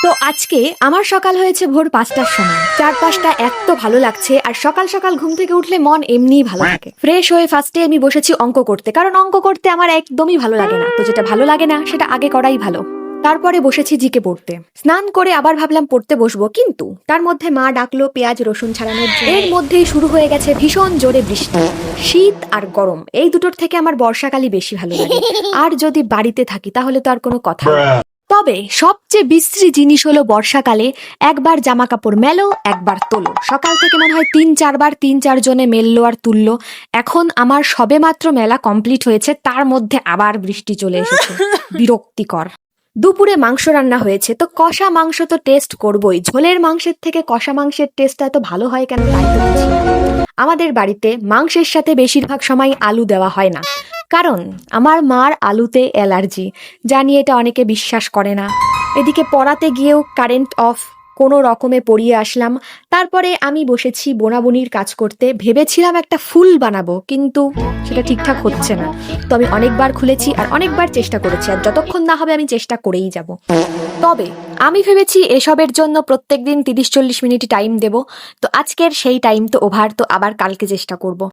তো আজকে আমার সকাল হয়েছে ভোর 5টার সময়। চারপাশটা এত ভালো লাগছে, আর সকাল সকাল ঘুম থেকে উঠলে মন এমনিই ভালো থাকে। ফ্রেশ হয়ে ফার্স্টে আমি বসেছি অঙ্ক করতে, কারণ অঙ্ক করতে আমার একদমই ভালো লাগে না। তো যেটা ভালো লাগে না সেটা আগে করাই ভালো। তারপরে বসেছি জিকে পড়তে। স্নান করে আবার ভাবলাম পড়তে বসবো, কিন্তু তার মধ্যে মা ডাকলো পেঁয়াজ রসুন ছাড়ানোর জন্য। এর মধ্যেই শুরু হয়ে গেছে ভীষণ জোরে বৃষ্টি। শীত আর গরম এই দুটোর থেকে আমার বর্ষাকালই বেশি ভালো লাগে। আর যদি বাড়িতে থাকি তাহলে তো আর কোনো কথা নেই। তবে সবচেয়ে বিশ্রী জিনিস হলো বর্ষাকালে একবার জামা কাপড় মেলো একবার তোলো। সকাল থেকে মনে হয় 3-4 বার 3-4 জনে মেললো আর তুললো। এখন আমার সবেমাত্র মেলা কমপ্লিট হয়েছে, তার মধ্যে আবার বৃষ্টি চলে এসেছে। বিরক্তিকর। দুপুরে মাংস রান্না হয়েছে, তো কষা মাংস তো টেস্ট করবই। ঝোলের মাংসের থেকে কষা মাংসের টেস্টটা এত ভালো হয় কেন তাই তো বুঝি না। আমাদের বাড়িতে মাংসের সাথে বেশিরভাগ সময় আলু দেওয়া হয় না, কারণ আমার মার আলুতে অ্যালার্জি। জানি এটা অনেকে বিশ্বাস করে না। এদিকে পড়াতে গিয়েও কারেন্ট অফ, কোনো রকমে পড়িয়ে আসলাম। তারপরে আমি বসেছি বোনাবুনির কাজ করতে। ভেবেছিলাম একটা ফুল বানাবো, কিন্তু সেটা ঠিকঠাক হচ্ছে না। তো আমি অনেকবার খুলেছি আর অনেকবার চেষ্টা করেছি, আর যতক্ষণ না হবে আমি চেষ্টা করেই যাব। তবে আমি ভেবেছি এসবের জন্য প্রত্যেকদিন 30-40 মিনিট টাইম দেব। তো আজকের সেই টাইম তো ওভার, তো আবার কালকে চেষ্টা করব।